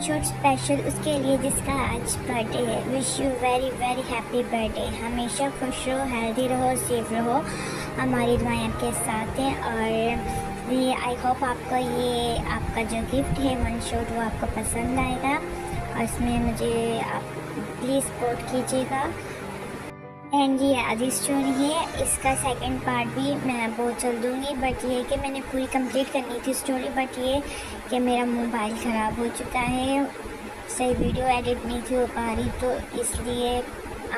Shot special उसके लिए जिसका आज बर्थडे है। Wish you very very happy birthday. हमेशा खुश रहो, हेल्दी रहो, सेफ रहो। हमारी दुआएं आपके साथ हैं और ये आई होप आपको ये आपका जो गिफ्ट है वन शॉट वो आपको पसंद आएगा और इसमें मुझे आप प्लीज़ सपोर्ट कीजिएगा। एंड ये आधी स्टोरी है, इसका सेकंड पार्ट भी मैं बहुत जल्द दूँगी, बट ये कि मैंने पूरी कंप्लीट करनी थी स्टोरी, बट ये कि मेरा मोबाइल ख़राब हो चुका है, सही वीडियो एडिट नहीं थी हो पा रही, तो इसलिए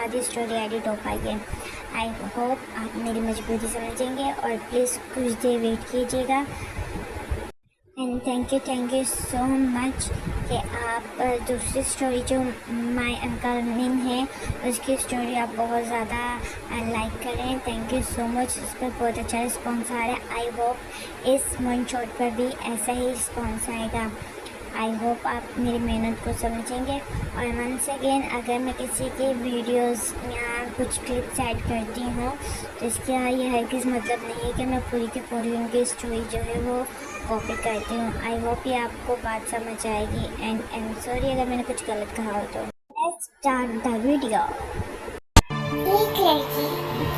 आधी स्टोरी एडिट हो पाई है। आई होप आप मेरी मजबूरी समझेंगे और प्लीज़ कुछ देर वेट कीजिएगा। And thank you so much कि आप दूसरी स्टोरी जो माय अंकल मिन है उसकी स्टोरी आप बहुत ज़्यादा लाइक करें। थैंक यू सो मच, इस पर बहुत अच्छा रिस्पॉन्स आ रहा है। आई होप इस वन शॉट पर भी ऐसा ही रिस्पॉन्स आएगा। आई होप आप मेरी मेहनत को समझेंगे। और वंस अगेन अगर मैं किसी के वीडियोस या कुछ क्लिप्स ऐड करती हूँ तो इसका ये हरगिज़ मतलब नहीं है कि मैं पूरी की पूरी उनकी स्टोरी जो है वो कॉपी करती हूँ। आई होप ये आपको बात समझ आएगी एंड आई एम सॉरी अगर मैंने कुछ गलत कहा हो तो। Let's start the video. एक लड़की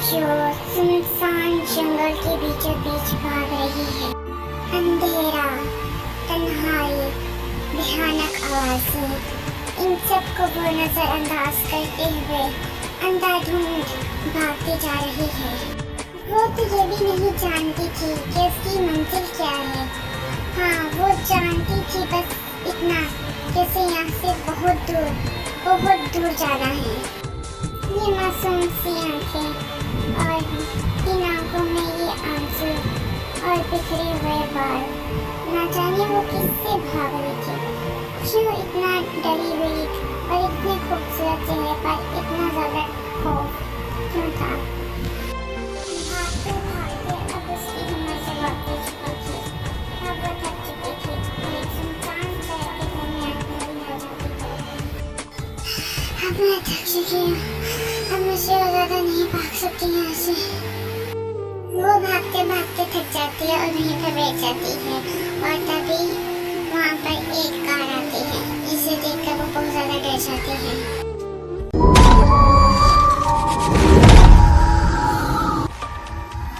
जो सुनसान जंगल के बीचों बीच भाग रही है। अंधेरा, तन्हाई, भयानक आवाजें, इन सबको वो नजरअंदाज करते हुए अंधाधुंध भागती जा रही है। वो तो ये भी नहीं जानती थी कि उसकी मंजिल क्या है। हाँ, वो जानती थी बस इतना कि उसे यहाँ से बहुत दूर जाना है। ये मासूम सी आंखें और इन आंखों में ये आंसू और बिखरे हुए बाल, ना जाने वो किससे भाग रही थी, क्यों इतना डरी हुई और इतने खूबसूरत चेहरे पर इतना ज़्यादा खौफ क्यों था। भागते भागते अब उसकी हिम्मत से वापस चुकी थी। अब वो थक चुकी थी और एक सुनसान शहर के दरमियान खड़ी हो जाती थी। अब मैं थक चुकी हूँ, अब मुझसे और ज़्यादा नहीं भाग सकती यहाँ से। वो भागते भागते थक जाती है और वहीं पर बैठ जाती है और तभी वहाँ पर एक कार आती है, जिसे देखकर वो बहुत ज़्यादा डर जाती है।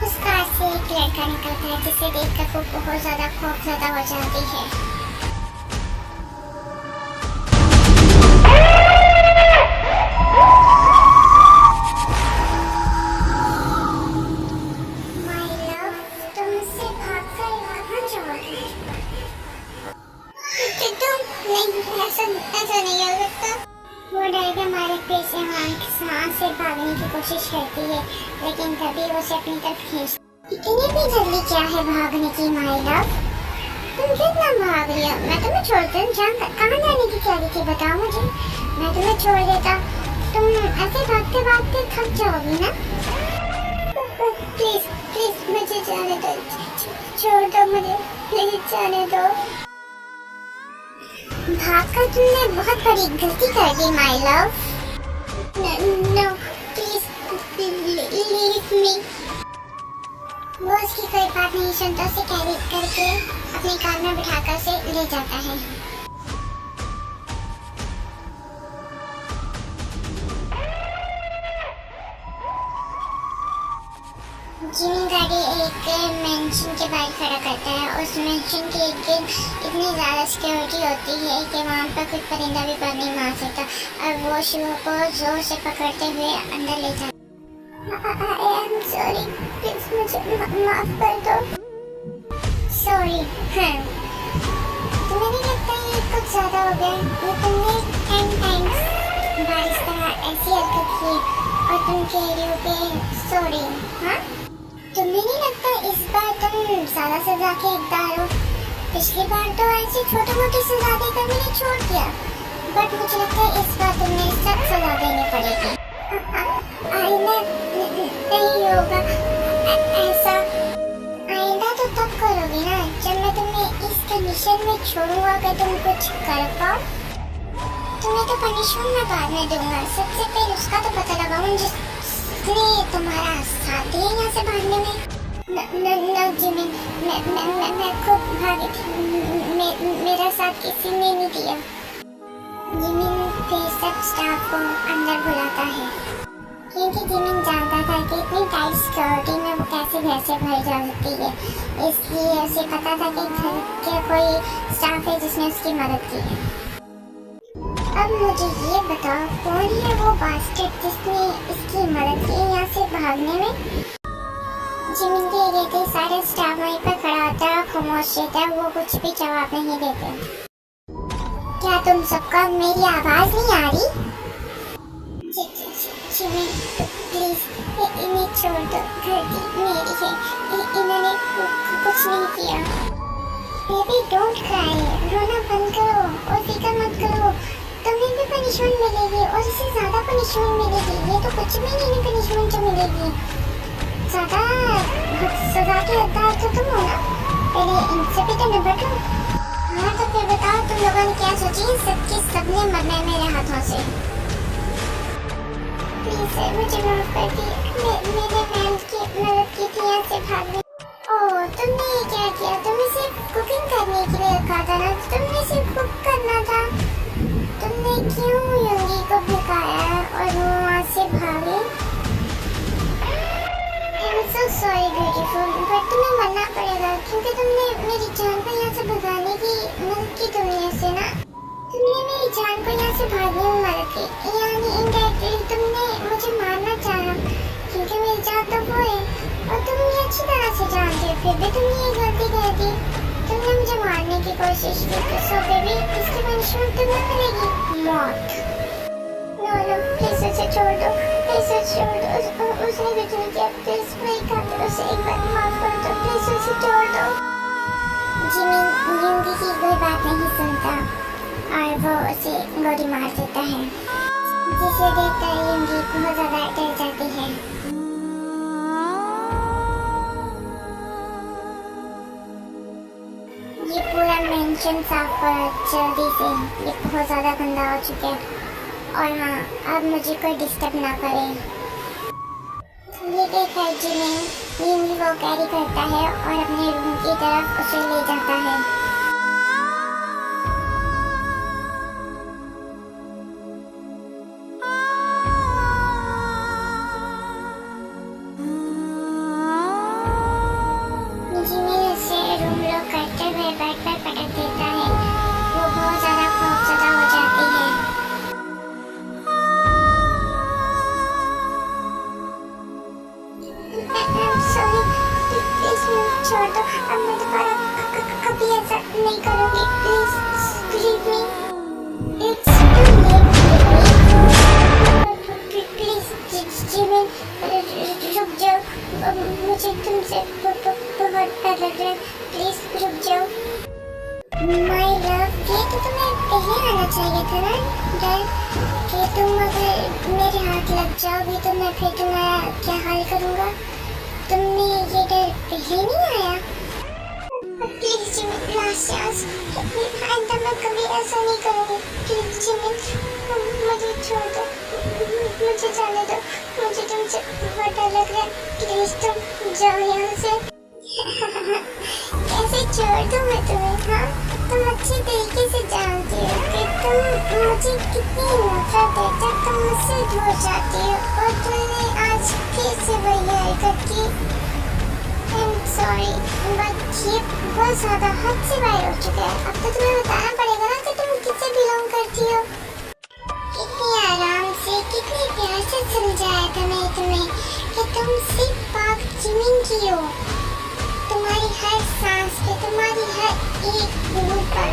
उस कार से एक लड़का निकलता है जिसे देखकर वो बहुत ज़्यादा खौफज़दा हो जाती है। ऐसा नहीं हो सकता। वो डर के मारे फिर से सांस से भागने की कोशिश करती है, लेकिन तभी वो उसे अपनी तरफ खींचती। इतनी भी जल्दी क्या है भागने की माय लव? तुम कितना भाग रही हो? मैं तुम्हें छोड़कर कहाँ जाने की तैयारी थी बताओ मुझे। मैं तुम्हें छोड़ देता, तुम ऐसे भागते भागते थक जाओगी ना। प्लीज प्लीज मुझे जाने दो, छोड़ दो मुझे, प्लीज जाने दो। भागकर तुमने बहुत बड़ी गलती कर दी my love. No please leave me. वो उसकी कोई बात नहीं सुनता, उसे कैरी करके अपनी कार में बिठाकर उसे ले जाता है। जिमी गाड़ी एक मेंशन के बाहर खड़ा करता है। उस मेंशन के एक दिन इतनी ज़्यादा सिक्योरिटी होती है कि वहाँ पर कुछ परिंदा भी पर नहीं मार सकता और वो शिव को जोर से पकड़ते हुए अंदर ले जाता है। आई एम सॉरी, प्लीज मुझे माफ कर दो। सॉरी, हाँ तुम्हें नहीं लगता ये कुछ ज़्यादा हो गया? ये तुमने 10 टाइम्स बारिश तरह ऐसी हरकत की और तुम कह रही हो कि सॉरी। हाँ, तुम्हें नहीं लगता इस बार तुम ज़्यादा सजा के हकदार हो? पिछली बार तो ऐसी छोटी मोटी सजा देकर मैंने छोड़ दिया, बट मुझे लगता है इस बार तुम्हें सख्त सजा देनी पड़ेगी। आइंदा नहीं होगा ऐसा। आइंदा तो तब करोगी ना जब मैं तुम्हें इस कंडीशन में छोड़ूंगा कि तुम कुछ कर पाओ। तुम्हें तो पनिशमेंट मैं बाद में दूंगा, सबसे पहले उसका तो पता लगाऊं जिसने तुम्हारा साथ दिया यहाँ से भागने में। न जिमी, मैं खुद भागी थी, मेरा साथ किसी ने नहीं दिया। जिमिन फिर सब स्टाफ को अंदर बुलाता है क्योंकि जिमिन जानता था कि इतनी टाइट सिक्योरिटी में वो कैसे घर से बाहर जा सकती है, इसलिए उसे पता था कि घर के कोई स्टाफ है जिसने उसकी मदद की है। अब मुझे ये बताओ कौन है वो बास्टर्ड जिसने इसकी मदद की यहाँ से भागने में? जिमिन के कहते सारे स्टाफ वहीं पर खड़ा होता है, खामोश रहता है, वो कुछ भी जवाब नहीं देते। क्या तुम सबका मेरी आवाज नहीं आ रही? जिमिन प्लीज इन्हें छोड़ दो, गलती मेरी है, इन्होंने कुछ नहीं किया। बेबी डोंट क्राई, रोना बंद करो और फिक्र मत करो, तुम्हें भी पनिशमेंट मिलेगी और इससे ज्यादा पनिशमेंट मिलेगी। ये तो कुछ भी नहीं पनिशमेंट जो मिलेगी, ज्यादा सजा के हकदार तो तुम हो ना, पहले इनसे भी तो निपट लो। हाँ तो फिर बताओ तुम लोगों ने क्या सोची? सबके सबने मरना है मेरे हाथों से। प्लीज सर मुझे माफ कर दिए, मेरे मैम की मदद की थी यहाँ से भागने। ओह तुमने ये क्या किया? तुम्हें सिर्फ कुकिंग करने के लिए रखा था ना, तुमने सिर्फ कुक करना था। तुमने क्यों योंगी को भगाया और वो वहाँ से भागे? I'm so sorry beautiful, but तुम्हें मरना पड़ेगा क्योंकि तुमने मेरी जान को यहाँ से भगाने की मदद की दुनिया से ना। तुमने मेरी जान को यहाँ से भागने में मदद की, यानी इनडायरेक्टली तुमने मुझे मारना चाहा क्योंकि मेरी जान तो वो है और तुम ये अच्छी तरह से जानते हो, फिर भी तुमने ये गलती कर दी। तुमने मुझे मारने की कोशिश की, तो सो बेबी इसकी पनिशमेंट तुम्हें मिलेगी, मौत। नो नो प्लीज उसे छोड़ दो, प्लीज उसे छोड़ दो, उसने कुछ नहीं किया, प्लीज मैं कहती उसे एक बार माफ कर दो, प्लीज उसे छोड़ दो। जिमिन योंगी की कोई बात नहीं सुनता और वो उसे गोली मार देता है, जिसे देखकर योंगी बहुत ज्यादा डर जाती है। ये पूरा मेंशन साफ करो जल्दी से, ये बहुत ज्यादा गंदा हो चुका है और हाँ अब मुझे कोई डिस्टर्ब ना करे। ये देखकर जिमिन योंगी को कैरी करता है और अपने रूम की तरफ उसे ले जाता है। जिमिन उसे रूम लॉक करते हुए बेड पर पटक देता है, वो बहुत ज्यादा खौफजदा हो जाती है। सॉरी प्लीज मुझे छोड़ दो, अब मैं दोबारा कभी ऐसा नहीं करूँगी, please leave me, it's too late. Please Jimin रुक जाओ, मुझे तुमसे बहुत डर लग रहा है, प्लीज रुक जाओ। माय लव ये तो तुम्हें पहले आना चाहिए था ना डर कि तुम अगर मेरे हाथ लग जाओगी तो मैं फिर तुम्हारा क्या हाल करूँगा। तुमने ये डर पहले नहीं आया? प्लीज जिमिन लास्ट चांस, आइंदा मैं कभी ऐसा नहीं करूँगी, प्लीज जिमिन मुझे छोड़ दो, मुझे जाने दो, मुझे तुमसे बहुत डर लग रहा है, प्लीज तुम जाओ यहाँ से। कैसे छोड़ दूँ मैं तुम्हें? हाँ तुम अच्छी तरीके से जानती हो कि तुम मुझे कितनी नफरत है जब तुम मुझसे दूर जाती हो और तुमने आज फिर से वही हरकत की। I'm sorry, but ये बहुत ज़्यादा हद से बाहर हो चुका है। अब तो तुम्हें बताना पड़ेगा ना कि तुम किससे बिलोंग करती हो। कितनी आराम से कितने प्यार से समझाया था मैं तुम्हें कि तुम सिर्फ पाक जिमिन की हो, तुम्हारी हर सांस पे, तुम्हारी हर एक बूंद पर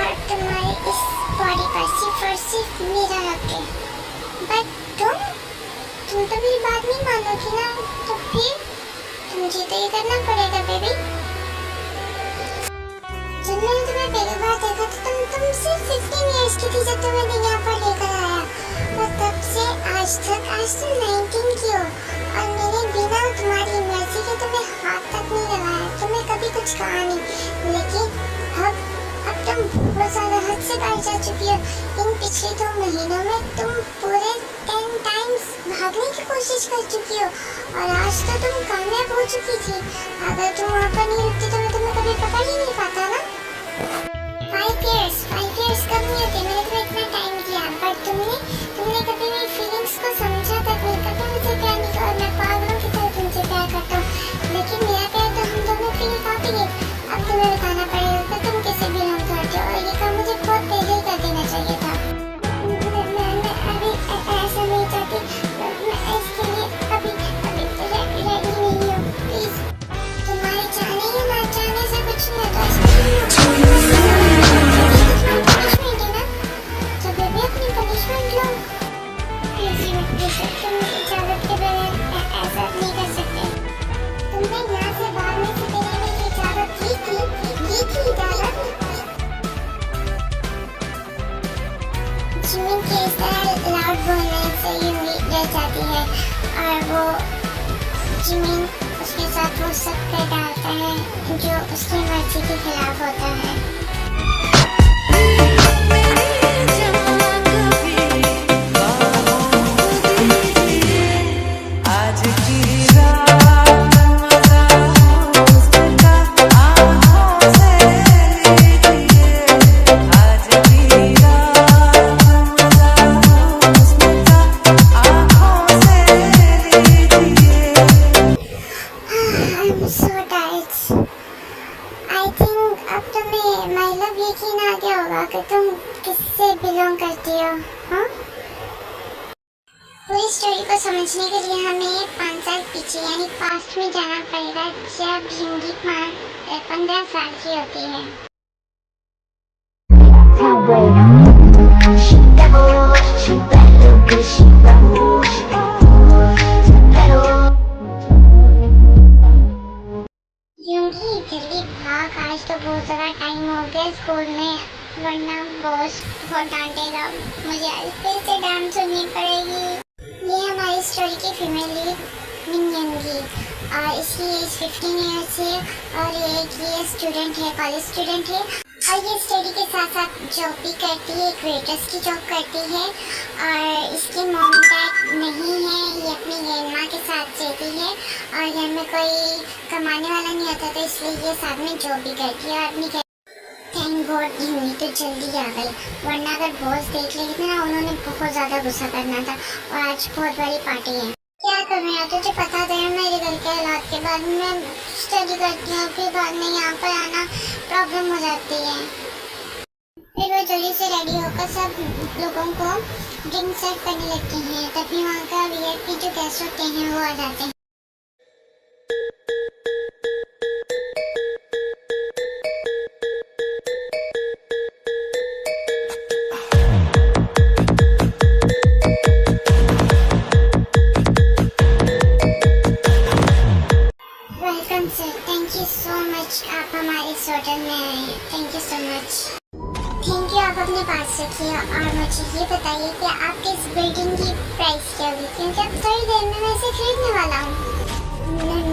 और तुम्हारे इस बॉडी पर सिर्फ और सिर्फ मेरा हक है। बट तुम तो मेरी बात नहीं मानोगी ना, तो फिर मुझे तो ये करना पड़ेगा बेबी। जब मैंने तुम्हें पहली बार देखा तो तुम सिर्फ 15 इयर्स की थी जब तुम्हें यहाँ पर लेकर आया और तब से आज तुम 19 की हो और मैंने बिना तुम्हारी मर्जी के तुम्हें हाथ तक नहीं लगाया, तुम्हें कभी कुछ कहा नहीं, लेकिन अब तुम बहुत ज़्यादा हद से बाहर जा चुकी हो। इन पिछले 2 महीनों में तुम पूरे 10 टाइम्स भागने की कोशिश कर चुकी हो और आज तो तुम कामयाब हो चुकी थी। अगर तुम वहाँ पर नहीं रुकती तो मैं तुम्हें कभी पकड़ ही नहीं पाता ना। 5 years कम नहीं होते, मैंने तुम्हें इतना है और वो जिमिन उसके साथ वो सब कर डालता है जो उसकी मर्जी के खिलाफ होता है। कि तुम किससे बिलोंग करती हो? हाँ, पूरी स्टोरी को समझने के लिए हमें 5 साल पीछे यानी पास्ट में जाना पड़ेगा, जब जिंदगी 15 साल की होती है। यूंगी जल्दी भाग, आज तो बहुत ज़्यादा टाइम हो गया स्कूल में, वरना बॉस बहुत डांटेगा, मुझे आज फिर से डांट सुननी पड़ेगी। ये हमारी स्टोरी की फीमेल लीड मिन यंगी और इसकी एज 15 ईयर्स है और ये स्टूडेंट है, कॉलेज स्टूडेंट है और ये स्टडी के साथ साथ जॉब भी करती है, एक वेटर्स की जॉब करती है और इसके मॉम डैड नहीं है, ये अपनी ग्रैंड माँ के साथ रहती है और घर में कोई कमाने वाला नहीं होता तो इसलिए ये साथ में जॉब भी करती है और अपनी थैंक गॉड यूनी तो जल्दी आ गई, वरना अगर बॉस देख लेते ना उन्होंने बहुत ज़्यादा गुस्सा करना था और आज बहुत बड़ी पार्टी है। क्या करूँ यार, तुझे पता तो है मेरे घर के हालात के बाद मैं स्टडी करती हूँ, फिर बाद में यहाँ पर आना प्रॉब्लम हो जाती है। फिर वो जल्दी से रेडी होकर सब लोगों को ड्रिंक सर्व करने लगती हैं, तभी वहाँ का वीआईपी जो गेस्ट होते हैं वो आ जाते हैं। थैंक यू सो मच, आप हमारे इस होटल में आए, thank you so much. Thank you, आप अपने पास रखिए और मुझे ये बताइए कि आपके इस बिल्डिंग की प्राइस क्या होगी, क्योंकि अब थोड़ी देर में मैं इसे खरीदने वाला हूँ।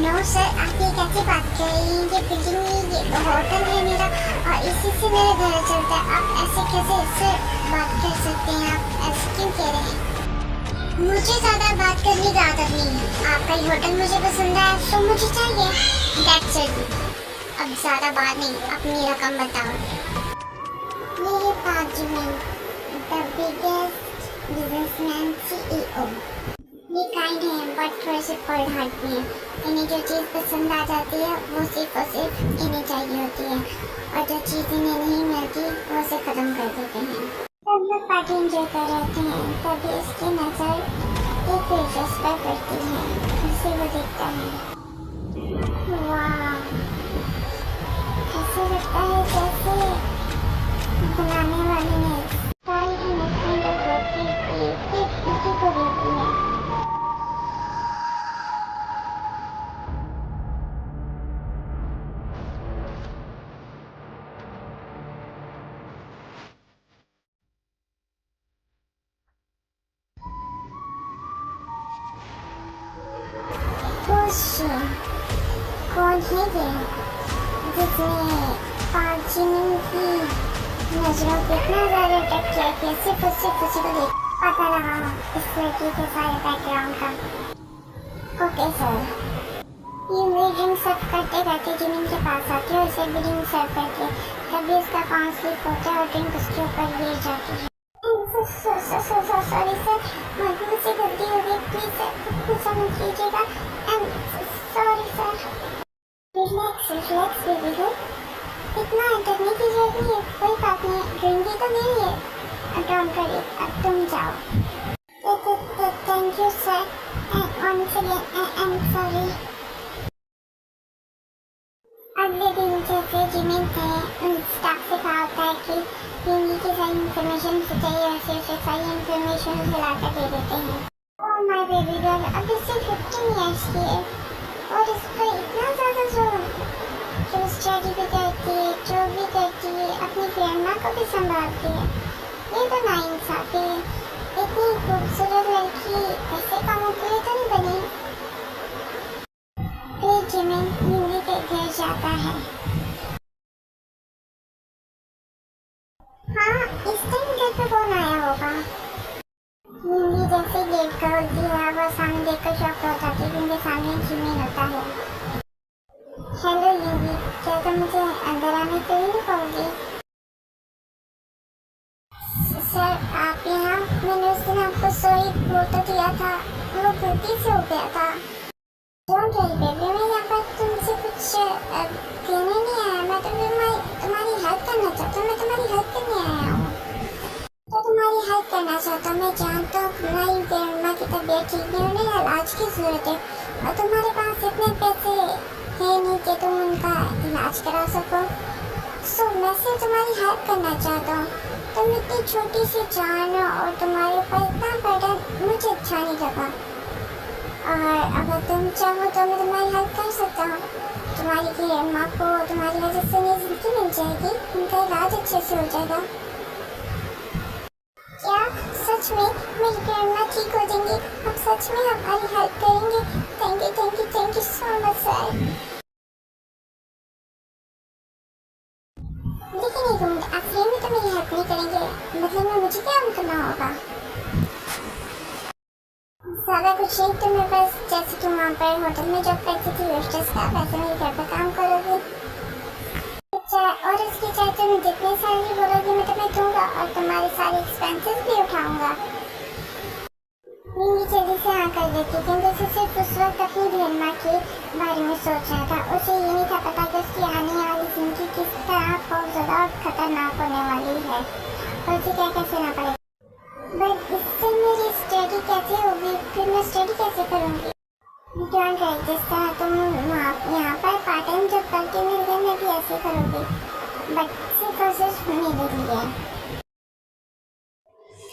नो सर, आप ये कैसे बात कर रही हैं, ये बिल्डिंग नहीं, ये होटल है मेरा और इसी से मेरा घर चलता है, आप ऐसे कैसे इससे बात कर सकते हैं, आप ऐसे क्यों कह रहे हैं? मुझे ज़्यादा बात करने की आदत नहीं है, आपका ये होटल मुझे पसंद है तो मुझे चाहिए, दैट्स इट। अब ज़्यादा बात नहीं, अपनी रकम बताओ। मेरे पास Jimin, the biggest businessman CEO, ये काइंड है बट थोड़े से कोल्ड हार्ट में, इन्हें जो चीज़ पसंद आ जाती है वो सिर्फ और सिर्फ इन्हें चाहिए होती है और जो चीज़ इन्हें नहीं मिलती वो उसे ख़त्म कर देते हैं। सब लोग पार्टी एंजॉय कर रहे हैं, तभी इसकी नज़र एक वेट्रेस पर पड़ती है, उसे वो देखता है। वाह, ऐसा लगता है जैसे बनाने वाले ने सारी इन्वेस्टमेंट और ग्रोसरी की सिर्फ इसी को दे दी है। कौन है ये जिसने पार्चिनिंग की नजरों को इतना ज़्यादा अट्रैक्ट किया कि सिर्फ उसी को देख पता लगा इस लड़की के सारे बैकग्राउंड का। ओके सर, ये मेरी ड्रिंक सर्व करते करते जिमिन के पास आती है और उसे भी ड्रिंक सर्व करती है, तभी उसका पाँव स्लिप होता है और ड्रिंक उसके ऊपर गिर जाती है। सॉरी सर, मुझसे गलती हो गई, प्लीज सर कुछ समझ लीजिएगा। Sorry sir. Relax baby girl, इतना डरने की जरूरत नहीं है, कोई बात नहीं, ड्रिंक ही तो नहीं है, डोंट वरी, अब तुम जाओ। Thank you sir, once again I am sorry. अगले दिन जैसे जिमिन थे उन स्टाफ से कहा होता है कि हिंदी की सारी इन्फॉर्मेशन से चाहिए, वैसे उसे सारी इन्फॉर्मेशन दिला कर दे देते हैं। ओह माय बेबी गर्ल, अब इससे 15 ईयर्स की है और इस पर इतना ज़्यादा जोर, जो स्टडी भी करती है, जो भी करती है, अपनी ग्रैंडमा को भी संभालती है, ये तो नाइंसाफ़ी है। इतनी खूबसूरत लड़की ऐसे कामों के लिए तो नहीं बनी। फिर जिमिन यूनी के घर जाता है। हाँ, इस टाइम घर पे कौन आया होगा? यूनी जैसे गेट खोलती है वो सामने देखकर शॉक हो जाती है क्योंकि सामने जिमिन होता है। हेलो यूनी, क्या तुम मुझे अंदर आने के लिए नहीं कहोगी? सर आप यहाँ, मैंने उस दिन आपको सॉरी बोल तो दिया था, वो गलती से हो गया था। डोंट वरी बेबी, मैं यहाँ पर तुमसे कुछ कहने नहीं आया, मैं तो तुम्हारी हेल्प करना चाहता हूँ, मैं तुम्हारी हेल्प करने आया हूँ। तो तुम्हारी हेल्प करना चाहता हूँ, मैं जानता हूँ तुम्हारी ग्रैंडमा की तबीयत ठीक नहीं, उन्हें इलाज की जरूरत है और तुम्हारे पास इतने पैसे हैं नहीं कि तुम उनका इलाज करा सको। सो मैं सिर्फ तुम्हारी हेल्प करना चाहता हूँ। तुम इतनी छोटी सी जान हो और तुम्हारे ऊपर इतना बर्डन मुझे अच्छा नहीं लगा, और अगर तुम चाहो तो मैं तुम्हारी हेल्प कर सकता हूँ। तुम्हारी ग्रैंडमा को तुम्हारी वजह से नई जिंदगी मिल जाएगी, उनका इलाज अच्छे से हो जाएगा। क्या सच में मेरी ग्रैंडमा ठीक हो जाएंगी? आप सच में हमारी हेल्प करेंगे? Thank you so much sir. लेकिन एक मिनट, आप फ्री में तो मेरी हेल्प नहीं करेंगे, मतलब में मुझे क्या करना होगा? ज़्यादा कुछ नहीं, तुम्हें बस जैसे तुम वहाँ पर होटल में जॉब करती थी वेस्टर्स का, वैसे मेरे घर पर काम करोगी। और उसकी चाहे तुम्हें जितनी सैलरी बोलोगी मैं तुम्हें दूंगा और तुम्हारे सारे एक्सपेंसेस भी उठाऊंगा। यूनी जल्दी से हाँ कर देती क्योंकि उसे सिर्फ उस वक्त अपनी ग्रैंडमा के बारे में सोच रहा था। उसे ये नहीं था पता कि उसकी आने वाली जिंदगी किस तरह बहुत ज़्यादा और खतरनाक होने वाली है और उसे क्या क्या सुनना पड़ेगा। बट इससे मेरी स्टडी कैसे होगी? फिर मैं स्टडी कैसे करूँगी? डोंट वरी, जिस तरह तुम यहाँ पर पार्ट टाइम जॉब करके मेरे घर में भी ऐसे करोगी, बट सिर्फ और सिर्फ मेरे लिए।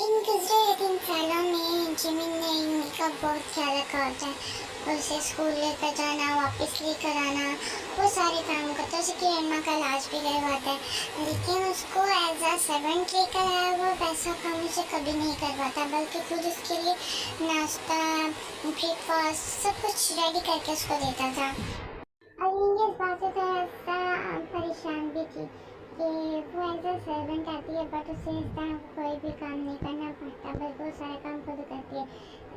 इन गुजरे 3 सालों में जिमिन ने यूनी का बहुत ख्याल रखा होता है। उसे स्कूल लेकर जाना, वापस लेकर आना, वो सारे काम करता है। उसकी ग्रैंडमा का इलाज भी करवाता है, लेकिन उसको एज अ सर्वेंट लेकर आया वो वैसा काम उसे कभी नहीं करवाता, बल्कि खुद उसके लिए नाश्ता, ब्रेकफास्ट सब कुछ रेडी करके उसको देता था। और यूनी इस बात से थोड़ा सा परेशान भी थी कि वो एज अ सर्वेंट आती है बट उसे इस तरह कोई भी काम नहीं करना पड़ता, बल्कि वो सारा काम खुद करती है,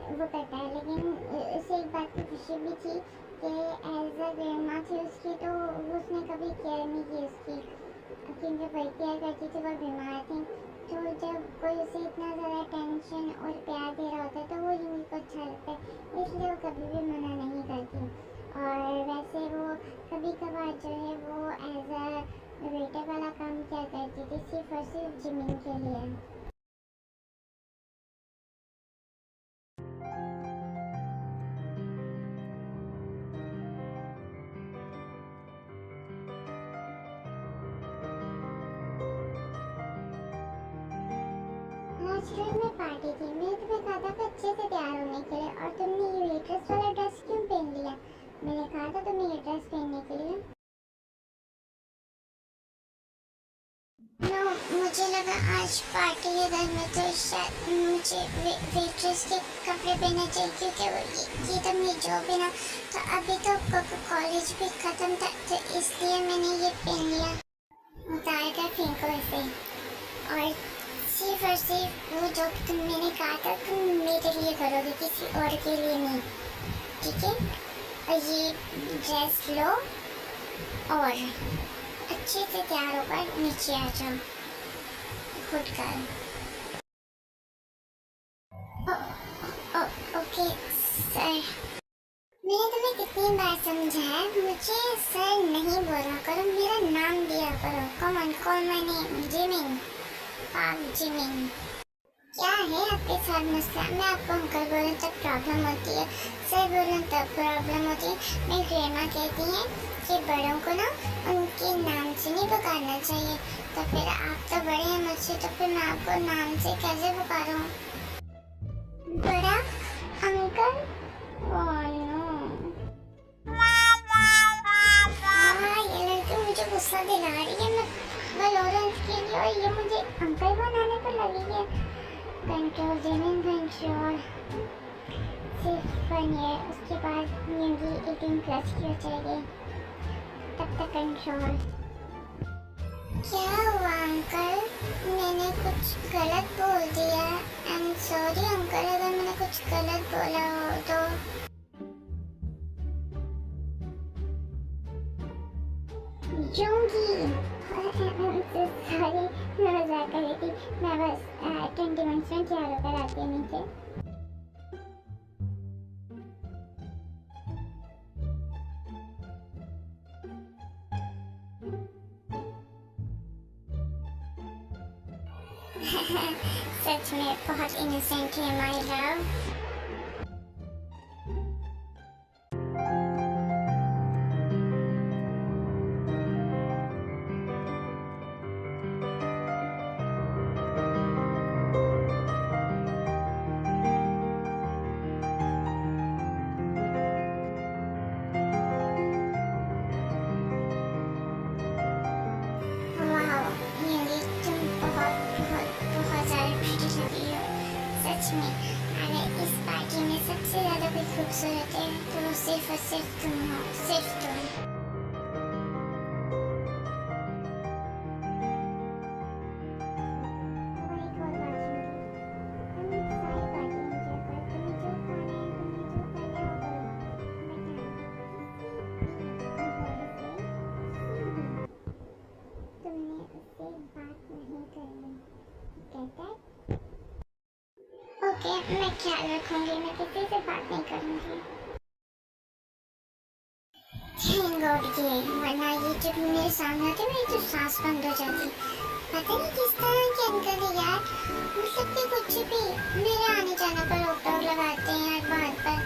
वो करता है। लेकिन उसे एक बात की खुशी भी थी कि एज अ ग्रैंडमा थी उसकी, तो उसने कभी केयर नहीं की उसकी, क्योंकि वही केयर करती थी, वो बीमार थी। तो जब कोई उसे इतना ज़्यादा टेंशन और प्यार दे रहा होता है तो वो यूनी को अच्छा लगता है, इसलिए वो कभी भी मना नहीं करती। और वैसे वो कभी कभार जो है वो एज अ वेटर वाला काम क्या करती थी, सिर्फ और सिर्फ जिमिन के लिए। आज रात में पार्टी थी, मैंने तुम्हें कहा था कि अच्छे से तैयार होने के लिए, और तुमने ये वेट्रेस वाला ड्रेस क्यों पहन लिया? मैंने कहा था तुम्हें ये ड्रेस पहनने के लिए। नो, मुझे लगा आज पार्टी है घर में तो शायद मुझे वेट्रेस के कपड़े पहनने चाहिए, क्योंकि ये तो मेरी जॉब है ना, तो अभी तो कॉलेज भी ख़त्म था तो इसलिए मैंने ये पहन लिया। उतार कर फेंको इसे, और सिर्फ और सिर्फ वो जो मैंने कहा था तुम मेरे लिए करोगे, किसी और के लिए नहीं, ठीक है? और ये ड्रेस लो और अच्छे से तैयार होकर नीचे आ जाओ, खुद कर। ओके सर, मैंने तुम्हें कितनी बार समझाया, मुझे सर नहीं बोला करो, मेरा नाम दिया करो। Come on, call my name, Jimin, Jimin. क्या है आपके साथ मसला? मैं आपको अंकल बोलूँ तब प्रॉब्लम होती है, सर बोलूँ तब प्रॉब्लम होती है। मेरी ग्रैंडमा कहती हैं कि बड़ों को ना उनके नाम से नहीं पुकारना चाहिए, तो फिर आप तो बड़े हैं मुझसे, तो फिर मैं आपको नाम से कैसे पुकारूँ? बड़ा अंकल? ओह नो, ये लड़की मुझे गुस्सा दिला रही है। मैं लॉरेंस के लिए और ये मुझे अंकल बनाने पर लगी है। कंट्रोल, जिमिन कंट्रोल सिर्फ 1 ईयर, उसके बाद यूंगी 18+ की हो जाएगी, तब तक कंट्रोल। क्या हुआ अंकल, मैंने कुछ गलत बोल दिया? आई एम सॉरी अंकल अगर मैंने कुछ गलत बोला हो तो। जूंगी सॉरी, मैं मजाक कर रही थी, मैं बस 21 में तैयार होकर आती हूँ नीचे। सच में बहुत इनोसेंट है माय लव। सच में अगर इस पार्टी में सबसे ज्यादा कोई खूबसूरत है तो वो सिर्फ और सिर्फ तुम हो, सिर्फ तुम। तुमने उससे बात नहीं करनी, कहता है ओके मैं ख्याल रखूंगी, मैं किसी से बात नहीं करूंगी। थैंक गॉड ये, वरना ये जब मेरे सामने आते मेरी तो सांस बंद हो जाती। पता नहीं किस तरह के अंकल है यार, मतलब कि कुछ भी मेरे आने जाने पर रोक टोक लगाते हैं यार बात पर।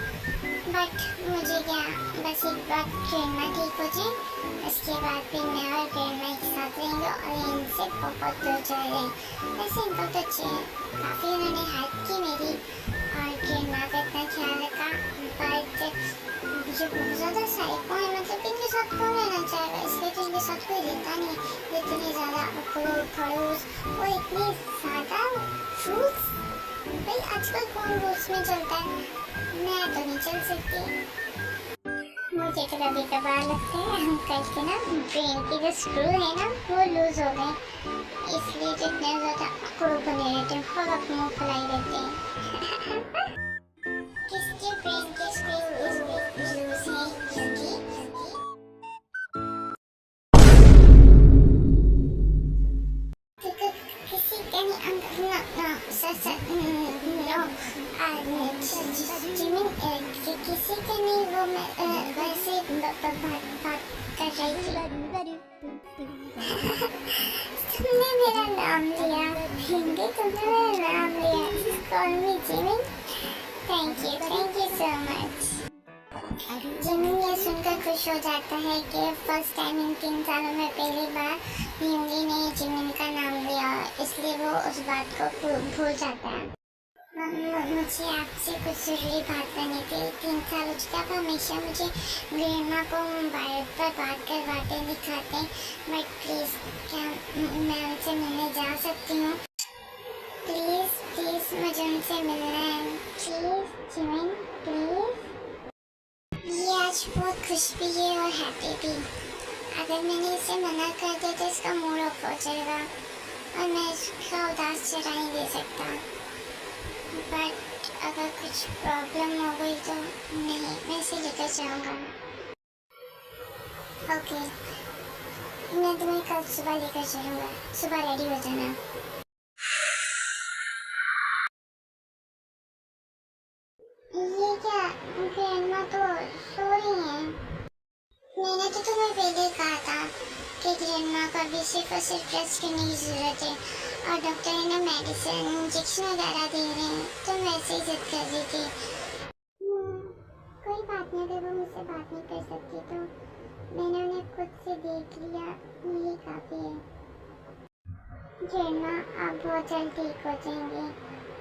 बट मुझे क्या, बस एक बार प्रेरणा ठीक हो जाए, उसके बाद फिर मैं और प्रेरणा एक साथ रहेंगे और इनसे बहुत दूर चले जाएंगे। वैसे अंकल तो अच्छे हैं, काफ़ी उन्होंने हेल्प की मेरी और प्रेरणा का इतना ख्याल रखा। बट मुझे बहुत ज़्यादा साइको है, मतलब इनके साथ कौन रहना चाहेगा, इसलिए तो इनके साथ कोई रहता नहीं है। इतने ज़्यादा खड़ूस और इतने ज़्यादा रूल्स, भाई आजकल कौन रूल्स में चलता है, मैं तो नहीं चल सकती। मुझे तो कभी कभार लगता है अंकल के ना ब्रेन की जो स्क्रू है ना वो लूज हो गए, इसलिए जितने ज़्यादा अकड़ू बने रहते हैं, हर मुँह फैलाई रहते हैं। किसके ब्रेन के स्क्रू लूज है? किसी का नहीं अंकल, ना सच नो जिमिन किसी का नहीं, वो मैं वैसे बात कर रही थी। तुमने मेरा नाम लिया हिंदी, तुमने मेरा नाम लिया, call me Jimin. Thank you so much. Jimin ये सुनकर खुश हो जाता है कि फर्स्ट टाइम इन 3 सालों में पहली बार हिंदी ने जिमिन का नाम लिया, इसलिए वो उस बात को भूल जाता है। मुझे आपसे कुछ जरूरी बात करनी थी। 3 साल हो चुका, आप हमेशा मुझे ग्रैंडमा को मोबाइल पर बात करवाते दिखाते, बट प्लीज़ क्या मैं उनसे मिलने जा सकती हूँ? प्लीज़ मुझे उनसे मिलना है, प्लीज़ जिमिन प्लीज़। ये आज बहुत खुश भी है और हैप्पी भी। अगर मैंने इसे मना कर दिया तो इसका मूड ऑफ हो जाएगा और मैं इसका उदास चेहरा नहीं दे सकता। बट अगर कुछ प्रॉब्लम हो गई तो नहीं, मैं इसे लेकर जाऊँगा। ओके, मैं तुम्हें कल सुबह लेकर चलूँगा, सुबह रेडी हो जाना। ये क्या, ग्रैंडमा तो सो रही हैं। मैंने तो तुम्हें पहले कहा था कि ग्रैंडमा को अभी सिर्फ और सिर्फ रेस्ट करने की ज़रूरत है और डॉक्टर ने मेडिसिन इंजेक्शन वगैरह दे रहे हैं, तुम वैसे ही जिद कर रही थी। कोई बात नहीं, अगर वो मुझसे बात नहीं कर सकती तो मैंने उन्हें खुद से देख लिया, यही काफ़ी है। ग्रैंडमा आप बहुत जल्द ठीक हो जाएंगे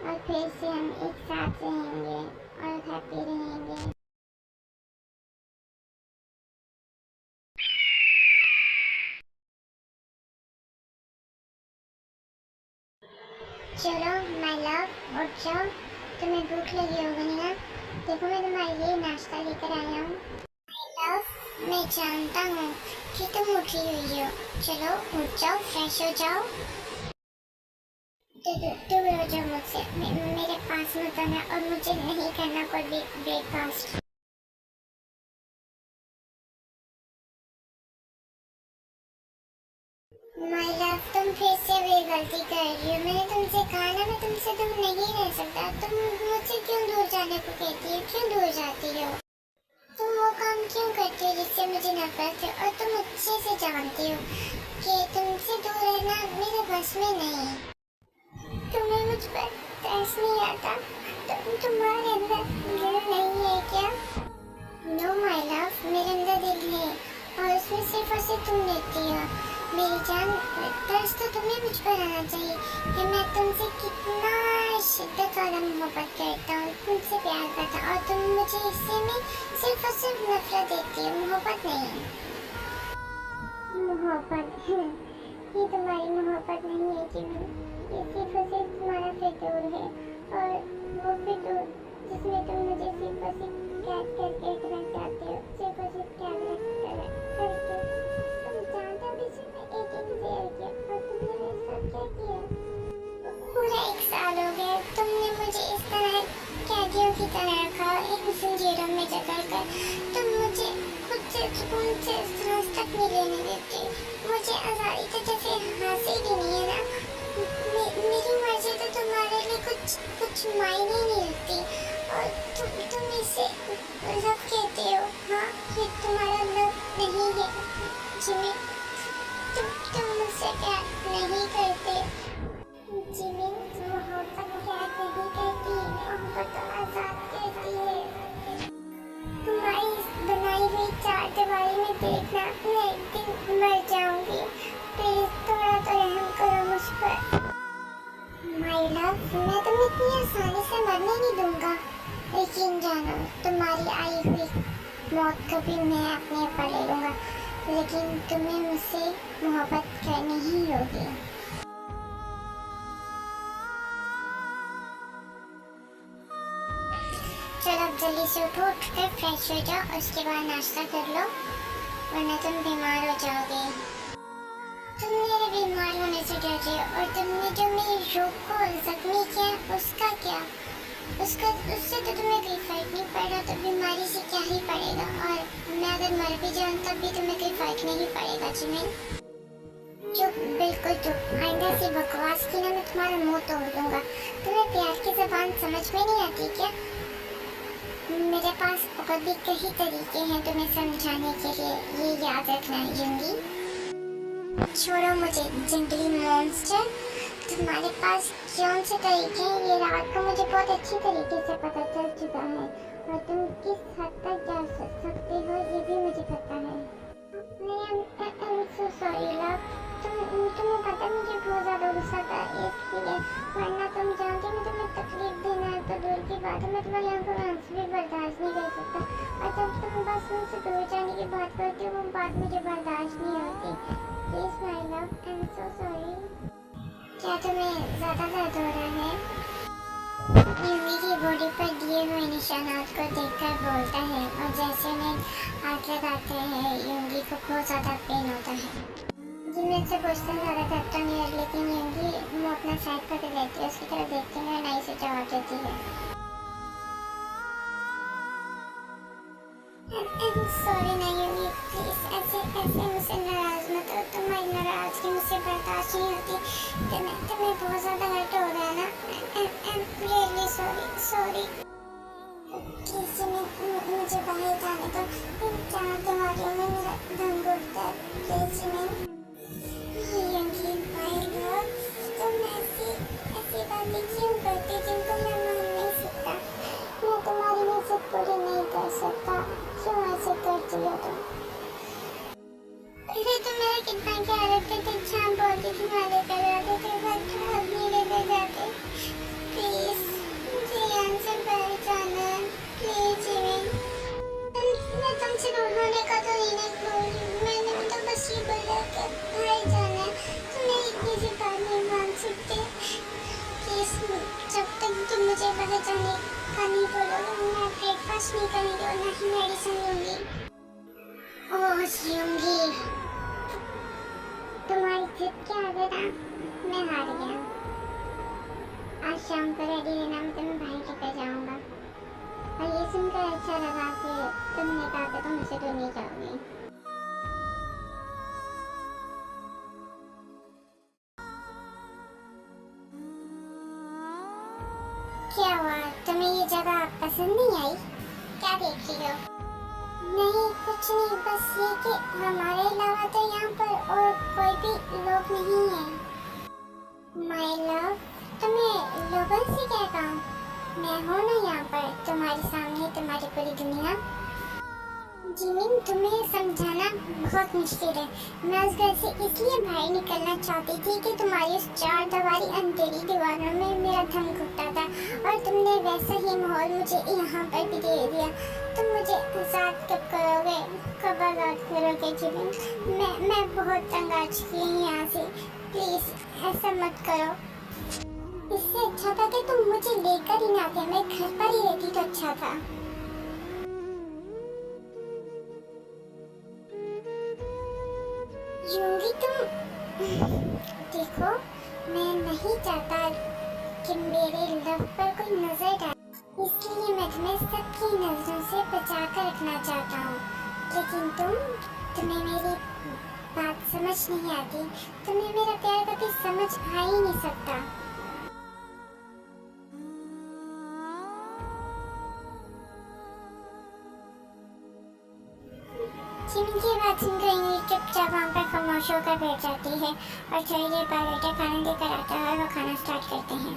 और फिर से हम एक साथ रहेंगे और हैप्पी रहेंगे। चलो माय लव उठ जाओ, तुम्हें भूख लगी होगी ना। देखो मैं तुम्हारे लिए नाश्ता लेकर आया हूँ। माय लव, मैं जानता हूँ कि तुम उठी हुई हो। चलो उठ जाओ, फ्रेश हो जाओ। दूर हो जाओ मुझसे, मेरे पास मत आना और मुझे नहीं करना कोई भी ब्रेकफास्ट। माय लव, तुम फिर से वही गलती कर रही हो। मैंने तुमसे कहा ना मैं तुमसे दूर नहीं रह सकता। तुम मुझसे क्यों दूर जाने को कहती हो, क्यों दूर जाती हो? तुम वो काम क्यों करती हो जिससे मुझे नफरत है? और तुम अच्छे से जानती हो कि तुमसे दूर रहना मेरे बस में नहीं है। तुम्हें मुझ पर तरस नहीं आता? तुम्हारे अंदर दिल नहीं है क्या? नो माय लव, मेरे अंदर दिल है और उसमें सिर्फ और सिर्फ तुम रहती हो। मेरी जान, तरस तो तुम्हें मुझ पर आना चाहिए कि मैं तुमसे कितना शिद्दत वाला मोहब्बत करता हूँ, तुमसे प्यार करता हूँ और तुम मुझे हिस्से में सिर्फ और सिर्फ नफरत देती हो, मोहब्बत नहीं। मोहब्बत ये तुम्हारी मोहब्बत नहीं है कि ये सिर्फ और सिर्फ तुम्हारा फितूर है, और वो फितूर जिसमें तुम मुझे सिर्फ और सिर्फ कैद करके रखना चाहते हो, सिर्फ और सिर्फ कैद करके। तुम जानते हो कि एक एक जेल के और तुमने मेरे साथ क्या किया? पूरा 1 साल हो गया तुमने मुझे इस तरह कैदियों की तरह रखा, इन जंजीरों में जकड़ कर। तुम मुझे खुद से सुकून से सांस तक नहीं लेने देती। मुझे आज़ादी तो जैसे हासिल ही नहीं है ना। मेरी मर्जी तो तुम्हारे लिए कुछ मायने नहीं रखती, और तुम इसे लव कहते हो। हाँ, ये तुम्हारा लव नहीं है जिमी। तुम मुझसे प्यार नहीं करते जिमी। मोहब्बत प्यार नहीं करती, मोहब्बत तो आजाद करती है। तुम्हारी बनाई हुई 4 दीवारी में देखना मैं एक दिन मर जाऊंगी। प्लीज थोड़ा तो रहम करो मुझ पर। माय लव, मैं तुम्हें इतनी आसानी से मरने नहीं दूंगा। यकीन जानो, तुम्हारी आई हुई मौत कभी मैं अपने पर ले लूंगा, लेकिन तुम्हें मुझसे मोहब्बत करनी ही होगी। चलो अब जल्दी से उठो, उठकर फ्रेश हो जाओ और उसके बाद नाश्ता कर लो, वरना तुम बीमार हो जाओगे। तुम मेरे बीमार होने से डर रहे हो, और तुमने जो मेरी रूह को जख्मी किया उसका क्या? उससे तो तुम्हें कोई फर्क नहीं पड़ रहा, तो बीमारी से क्या ही पड़ेगा। और मैं अगर मर भी जाऊँ तब भी तुम्हें कोई फर्क नहीं पड़ेगा जिमी। चुप, बिल्कुल चुप। आइंदा से बकवास की ना मैं तुम्हारा मुंह तोड़ दूंगा। तुम्हें प्यार की ज़बान समझ में नहीं आती क्या? मेरे पास और भी कई तरीके हैं तुम्हें समझाने के लिए, ये याद रखना युंगी। छोड़ो मुझे जंगली मॉन्स्टर। तुम्हारे पास कौन से तरीके हैं ये रात को मुझे बहुत अच्छी तरीके से पता चल चुका है, और तुम किस हद तक जा सकते हो ये भी मुझे पता है। I'm so sorry love। तुम्हें पता मुझे बहुत ज़्यादा गुस्सा था इसलिए, वरना तुम जानते मैं तुम्हें तकलीफ देना है तो दूर की बात है, मैं तुम्हारी आंखों में आंसू भी बर्दाश्त नहीं कर सकता। और जब तुम बस मुझसे दूर जाने की बात करते हो वो बात मुझे बर्दाश्त नहीं होती। Please my love, I'm so sorry। क्या तुम्हें ज़्यादा दर्द हो रहा है? युंगी की बॉडी पर दिए हुए निशानात को देखकर बोलता है, और जैसे उन्हें हाथ लगाते हैं युंगी को बहुत ज़्यादा पेन होता है। जिमी से पूछते हैं ज़्यादा दर्द तो नहीं है, लेकिन युंगी वो अपना साइड पकड़ लेती है, उसकी तरफ देखते हुए नाई से जवाब देती है। I'm sorry ना युंगी, प्लीज़ ऐसे मुझसे नाराज़ मत हो। तुम्हारी नाराज़गी मुझसे बर्दाश्त नहीं होती। तुम्हें बहुत ज़्यादा हर्ट हो रहा है ना? I'm really sorry। प्लीज़ मुझे बाहर जाने दो, इन 4 दीवारों में मेरा दम घुटता है। Please Jimmy. Yoongi my love, तुम ऐसी बातें क्यों करती जिनको मैं मान नहीं सकता? मैं तुम्हारी इज्जत पूरी नहीं कर सकता, क्यों ऐसे करती हो तुम? पहले तो मेरा कितना ख्याल रखते थे, शाम बोलती थी मैं लेकर आते थे, बट अब नहीं लेकर जाते। प्लीज़ मुझे यहाँ से बाहर जाना है, प्लीज़ जिमी। मैं तुमसे दूर होने का तो नहीं बोल रही हूँ, मैंने तो बस ये बोला कि ब्रेकफास्ट नहीं करेंगे और ना ही मेडिसिन लूंगी। ओह जियूंगी, तुम्हारी जिद के आगे ना मैं हार गया। आज शाम को रेडी रहना, मैं तुम्हें बाहर लेकर जाऊंगा। और ये सुनकर अच्छा लगा कि तुमने कहा कि तुम मुझसे दूर नहीं जाओगे। क्या हुआ, तुम्हें ये जगह पसंद नहीं आई? क्या देख रही हो? नहीं कुछ नहीं, बस ये कि हमारे अलावा तो यहाँ पर और कोई भी लोग नहीं है। माय लव, तुम्हें लोगों से क्या काम? मैं हूँ ना यहाँ पर तुम्हारे सामने, तुम्हारी पूरी दुनिया। जिमिन, तुम्हें समझाना बहुत मुश्किल है। मैं उस घर से इसलिए बाहर निकलना चाहती थी कि तुम्हारी उस चार दीवारी अंधेरी दीवारों में मेरा दम घुटता था और तुमने वैसा ही माहौल मुझे यहाँ पर भी दे दिया। तुम मुझे आज़ाद कब करोगे, कब आज़ाद करोगे जिमिन? मैं बहुत तंग आ चुकी हूँ यहाँ से, प्लीज़ ऐसा मत करो। इससे अच्छा था कि तुम मुझे लेकर ही ना आते, मैं घर पर ही रहती तो अच्छा था। यूंगी, तुम देखो, मैं नहीं चाहता कि मेरे लव पर कोई नजर डाले, इसलिए मैं तुम्हें सबकी नजरों से बचा कर रखना चाहता हूँ। लेकिन तुम्हें मेरी बात समझ नहीं आती। तुम्हें मेरा प्यार कभी समझ आ ही नहीं सकता। जिनकी बात सुनकर इंग्लिश चुपचाप वहाँ पर खामोश होकर बैठ जाती है और थोड़ी देर बाद बेटा खाना लेकर आता है और वो खाना स्टार्ट करते हैं।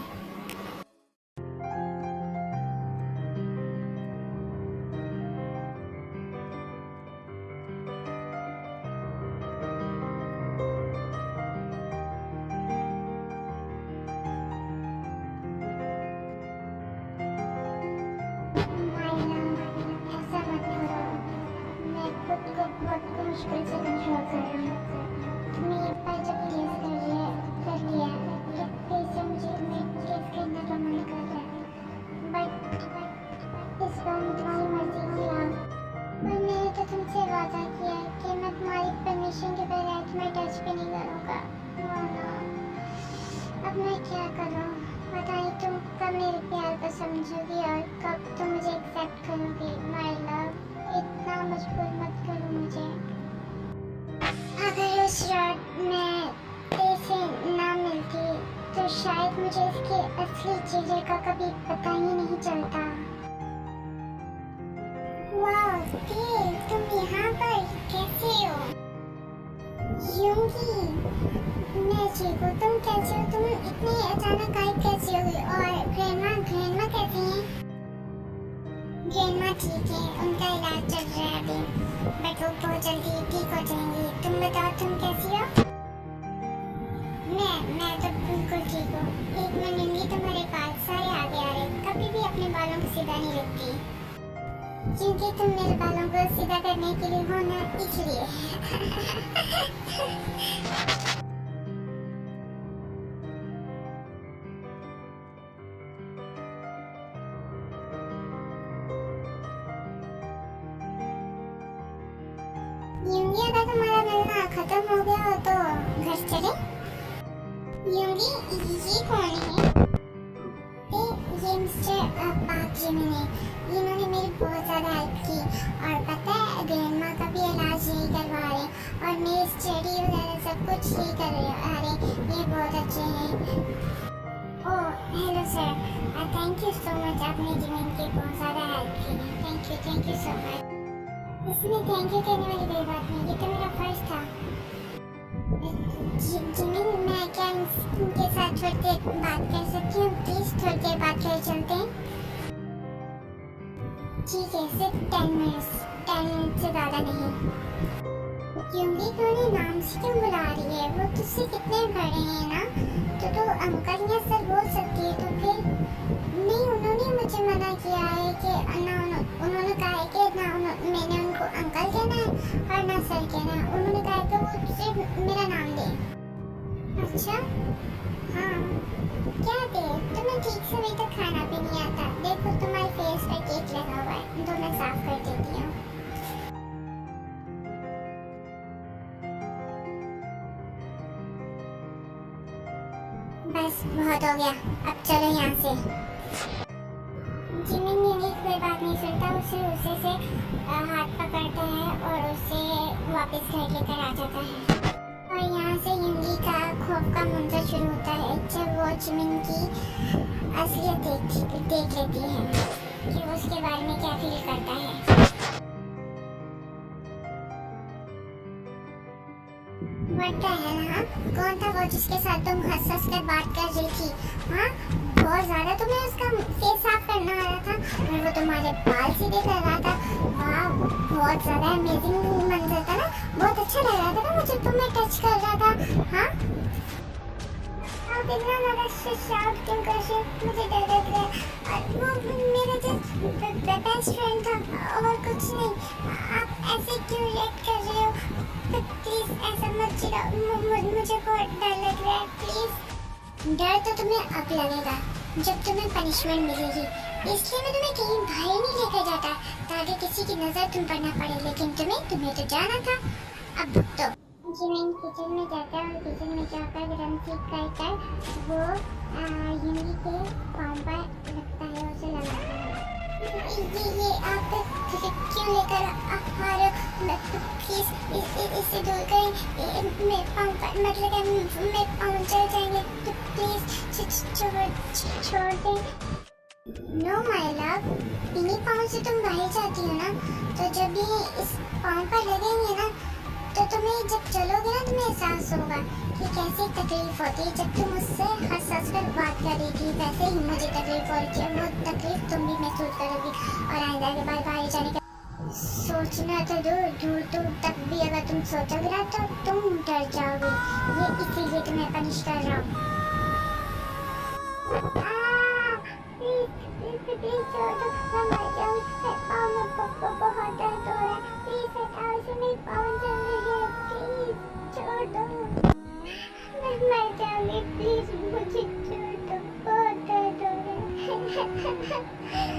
मुश्किल से कंट्रोल कर रही हूँ। तुमने एक बार जब टेस्ट कर लिया फिर से मुझे तुम्हें टेस्ट करने का मन कर रहा है। बट इस बार मैं तुम्हारी मर्जी के खिलाफ। और मैंने तो तुमसे वादा किया है कि मैं तुम्हारी परमिशन के बगैर तुम्हें टच भी नहीं करूँगा। अब मैं क्या करूँ? बताइए तुम कब मेरे प्यार को समझोगी और कब तुम मुझे एक्सेप्ट करोगी? माय लव, इतना मजबूर मत करो मुझे। अगर उस रात मैं ऐसे ना मिलती तो शायद मुझे इसकी असली चीज़ों का कभी पता ही नहीं चलता। वाह तेल, तुम यहाँ पर कैसे हो? यूंगी, मैं ठीक हूँ, तुम कैसे हो? तुम इतनी अचानक गायब कैसे हो गई? और ग्रैंडमा कैसी हैं? ग्रैंडमा ठीक है, उनका इलाज चल रहा है अभी, बट वो बहुत जल्दी ठीक हो जाएंगी। तुम बताओ तुम कैसी हो? मैं तो बिल्कुल ठीक हूँ। एक मिनट, तुम्हारे बाल सारे आगे आ रहे, कभी भी अपने बालों को सीधा नहीं रखती, क्योंकि तुम मेरे बालों को सीधा करने के लिए हो ना, इसलिए। यूंगी, अगर तुम्हारा मिलना खत्म हो गया हो तो घर चले? यूंगी, ये कौन है? ये मिस्टर पाक जिमिन है। इन्होंने मेरी बहुत ज़्यादा हेल्प की और पता है ग्रैंडमा का भी इलाज यही करवा रहे और मेरी स्टडी वगैरह सब कुछ यही कर रहे। ये बहुत अच्छे हैं। Oh hello sir, thank you so much, आपने जिमिन की बहुत ज़्यादा हेल्प की। Thank you so much. इसमें थैंक यू कहने वाली कोई बात नहीं, ये तो मेरा फर्ज था। जिमिन, मैं क्या इनके साथ थोड़ी देर बात कर सकती हूँ? प्लीज़ थोड़ी देर बात कर चलते हैं। ठीक है, सिर्फ 10 मिनट से ज़्यादा नहीं। यूंगी को उन्हें नाम से क्यों बुला रही है? वो तुझसे कितने बड़े हैं ना, तो अंकल या सर बोल सकती है। तो फिर नहीं, उन्होंने मुझे मना किया है कि ना, उन्होंने कहा है कि ना मैंने उनको अंकल कहना है और ना सर कहना है। उन्होंने कहा कि वो सिर्फ मेरा नाम दे। अच्छा हाँ, क्या दे? तुम्हें ठीक से अभी तक खाना भी नहीं आता। देखो तुम्हारे फेस पर केक लगा हुआ है, बहुत हो गया, अब चलो यहाँ से। जिमिन ये कोई बात नहीं सुनता, उसे से हाथ पकड़ता है और उसे वापस घर लेकर आ जाता है। और यहाँ से युंगी का खौफ का मंजर शुरू होता है जब वो जिमिन की असलियत देख लेती है कि वो उसके बारे में क्या फील करता है। What the hell, हाँ? कौन था वो जिसके साथ तुम हंस कर बात कर रही थी? हाँ, बहुत ज्यादा तुम्हें उसका फेस साफ करना आ रहा था और वो तुम्हारे बाल सीधे कर रहा था। वाह, बहुत ज्यादा अमेजिंग मंजर था ना, बहुत अच्छा लग रहा था ना मुझे, तुम्हें टच कर रहा था। हाँ, आप इतना ज्यादा शाउट क्यों कर रहे हो? मुझे डर लग रहा है। वो मेरा जस्ट बेस्ट फ्रेंड था और कुछ नहीं। आप ऐसे क्यों रिएक्ट कर रहे हो? प्लीज ऐसा मत चिढ़ाओ, मुझे बहुत डर लग रहा है। प्लीज। डर तो तुम्हें अब लगेगा जब तुम्हें पनिशमेंट मिलेगी, इसलिए मैं तुम्हें कहीं बाहर नहीं लेकर जाता ताकि किसी की नजर तुम पर ना पड़े, लेकिन तुम्हें तो जाना था। अब भुगतो। जिमिन किचन में जाता है और किचन में जाकर गरम सीख कर वो युंगी के पाँव पर लगता है, उसे लगाता है। ये आप क्यों लेकर आ रहे हो? प्लीज इसे दूर करें, मेरे पाँव पर मत लगाएं, मेरे पाँव जल जाएंगे, प्लीज छोड़ दें। नो माय लव, इन्हीं पाँव से तुम बाहर जाती हो ना, तो जब ये इस पाँव पर लगेंगे ना तो तुम्हें जब चलोगे ना तुम्हें एहसास होगा कि कैसी तकलीफ होती है। जब तुम उससे हंस कर बात कर रही थी वैसे ही मुझे तकलीफ हो रही है, वो तकलीफ तुम भी महसूस करोगी और आइंदा के बाद बाहर जाने का सोचना तो दूर तक भी अगर तुम सोचोगे ना तो तुम डर जाओगे। ये इसीलिए तुम्हें पनिश कर रहा हूँ। प्लीज छोड़ दो, मैं मर जाऊंगी, मेरे पाँव में बहुत दर्द हो रहा है, प्लीज हटाओ इसे, मेरे पाँव जल रही है, प्लीज छोड़ दो, मैं मर जाऊंगी, प्लीज मुझे छोड़ दो, बहुत दर्द हो रहा है।